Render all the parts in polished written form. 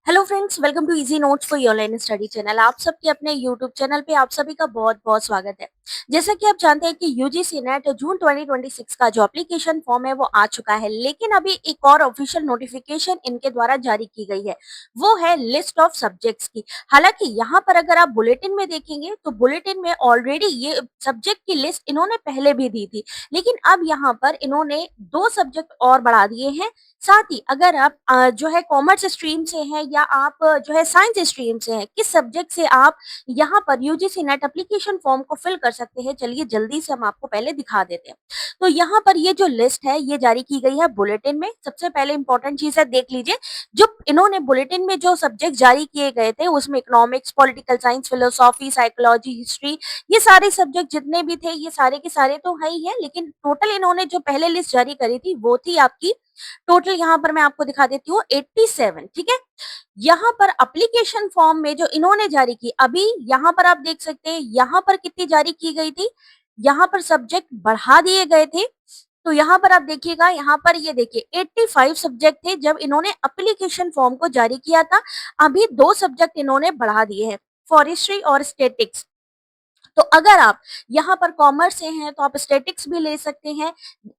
Hello friends, welcome to easy notes for your online study channel. आप सबके अपने YouTube channel पे आप सभी का बहुत-बहुत स्वागत है। जैसा कि आप जानते हैं कि यूजीसी नेट जून 2026 का जो एप्लीकेशन फॉर्म है वो आ चुका है, लेकिन अभी एक और ऑफिशियल नोटिफिकेशन इनके द्वारा जारी की गई है। वो है लिस्ट ऑफ सब्जेक्ट्स की। हालांकि यहाँ पर अगर आप बुलेटिन में देखेंगे तो बुलेटिन में ऑलरेडी ये सब्जेक्ट की लिस्ट इन्होंने पहले भी दी थी, लेकिन अब यहाँ पर इन्होंने 2 सब्जेक्ट और बढ़ा दिए हैं। साथ ही अगर आप जो है कॉमर्स स्ट्रीम से हैं या आप जो है साइंस स्ट्रीम से हैं, किस सब्जेक्ट से आप यहाँ पर यूजीसी नेट एप्लीकेशन फॉर्म को फिल कर सकते हैं, चलिए जल्दी से हम आपको पहले दिखा देते हैं। तो यहाँ पर ये जो लिस्ट है ये जारी की गई है बुलेटिन में। सबसे पहले इंपॉर्टेंट चीज़ है, देख लीजिए जो इन्होंने बुलेटिन में जो सब्जेक्ट जारी किए गए थे उसमें economics, political science, philosophy, psychology, history, ये सारे सब्जेक्ट जितने भी थे ये सारे के सारे तो है ही है, लेकिन टोटल इन्होंने जो पहले लिस्ट जारी करी थी वो थी आपकी टोटल। यहाँ पर मैं आपको दिखा देती हूँ 87। ठीक है, यहाँ पर एप्लीकेशन फॉर्म में जो इन्होंने जारी की, अभी यहाँ पर आप देख सकते हैं यहाँ पर कितनी जारी की गई थी, यहाँ पर सब्जेक्ट बढ़ा दिए गए थे। तो यहाँ पर आप देखिएगा, यहाँ पर ये देखिए 85 सब्जेक्ट थे जब इन्होंने एप्लीकेशन फॉर्म को जारी किया था। अभी 2 सब्जेक्ट इन्होंने बढ़ा दिए हैं, फॉरेस्ट्री और स्टेटिक्स। तो अगर आप यहाँ पर कॉमर्स से हैं तो आप स्टैटिक्स भी ले सकते हैं।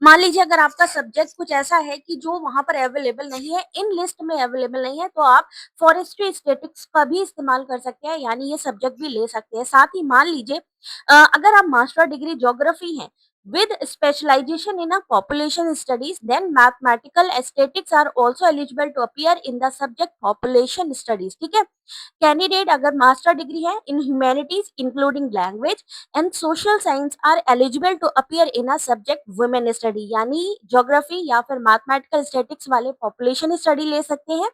मान लीजिए अगर आपका सब्जेक्ट कुछ ऐसा है कि जो वहाँ पर अवेलेबल नहीं है, इन लिस्ट में अवेलेबल नहीं है, तो आप फॉरेस्ट्री स्टैटिक्स का भी इस्तेमाल कर सकते हैं, यानी ये सब्जेक्ट भी ले सकते हैं। साथ ही मान लीजिए अगर आप मास्टर डिग्री ज्योग्राफी हैं with specialization in a population studies, then mathematical statistics are also eligible to appear in the subject population studies। ठीक है, कैंडिडेट अगर मास्टर डिग्री है in humanities including language and social science are eligible to appear in a subject women study, यानी geography या फिर mathematical statics वाले population study ले सकते हैं,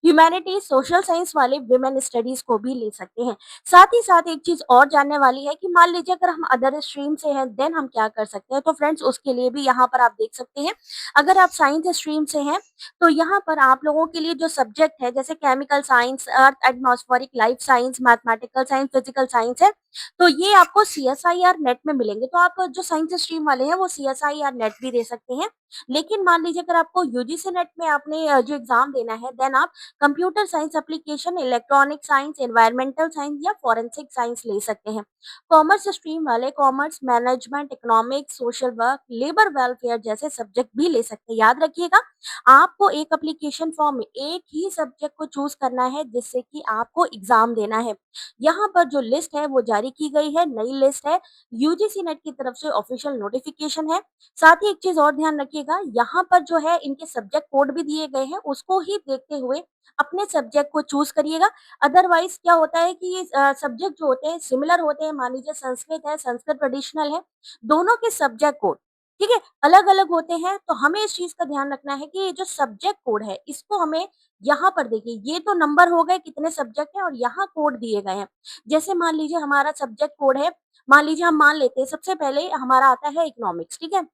ह्यूमैनिटीज सोशल साइंस वाले विमेन स्टडीज को भी ले सकते हैं। साथ ही साथ एक चीज और जानने वाली है कि मान लीजिए अगर हम अदर स्ट्रीम से हैं देन हम क्या कर सकते हैं। तो फ्रेंड्स उसके लिए भी यहाँ पर आप देख सकते हैं, अगर आप साइंस स्ट्रीम से हैं तो यहाँ पर आप लोगों के लिए जो सब्जेक्ट है जैसे chemical science, earth atmospheric life science, mathematical science, physical science है, तो ये आपको सीएसआईआर नेट में मिलेंगे। तो आप जो साइंस स्ट्रीम वाले हैं वो सीएसआईआर नेट भी दे सकते हैं। लेकिन मान लीजिए अगर आपको यूजीसी नेट में आपने जो एग्जाम देना है देन आप computer science application, electronic science, environmental science या फॉरेंसिक साइंस ले सकते हैं। कॉमर्स स्ट्रीम वाले commerce, management, economics, social work, labour welfare जैसे सब्जेक्ट भी ले सकते हैं। याद रखिएगा, आपको एक एप्लीकेशन फॉर्म में एक ही सब्जेक्ट को चूज करना है जिससे कि आपको एग्जाम देना है। यहाँ पर जो लिस्ट है वो जारी की गई है, नई लिस्ट है, यूजीसी नेट की तरफ से ऑफिशियल नोटिफिकेशन है। साथ ही एक चीज और ध्यान रखिएगा, यहाँ पर जो है इनके सब्जेक्ट कोड भी दिए गए हैं, उसको ही देखते हुए अपने सब्जेक्ट को चूज करिएगा। अदरवाइज क्या होता है कि सब्जेक्ट जो होते हैं सिमिलर होते हैं, मान लीजिए संस्कृत है, संस्कृत ट्रेडिशनल है, दोनों के सब्जेक्ट कोड ठीक है अलग अलग होते हैं। तो हमें इस चीज का ध्यान रखना है कि ये जो सब्जेक्ट कोड है इसको हमें यहाँ पर देखिए, ये तो नंबर हो गए कितने सब्जेक्ट हैं और यहाँ कोड दिए गए हैं। जैसे मान लीजिए हमारा सब्जेक्ट कोड है, मान लीजिए हम मान लेते हैं सबसे पहले हमारा आता है इकोनॉमिक्स, ठीक है,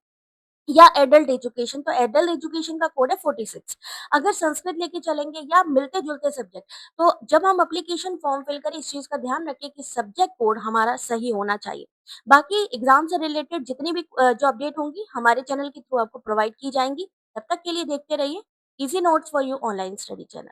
या एडल्ट एजुकेशन, तो एडल्ट एजुकेशन का कोड है 46। अगर संस्कृत लेके चलेंगे या मिलते जुलते सब्जेक्ट, तो जब हम एप्लीकेशन फॉर्म फिल करें इस चीज का ध्यान रखें कि सब्जेक्ट कोड हमारा सही होना चाहिए। बाकी एग्जाम से रिलेटेड जितनी भी जो अपडेट होंगी हमारे चैनल के थ्रू आपको प्रोवाइड की जाएंगी। तब तक के लिए देखते रहिए easy notes for you online study channel.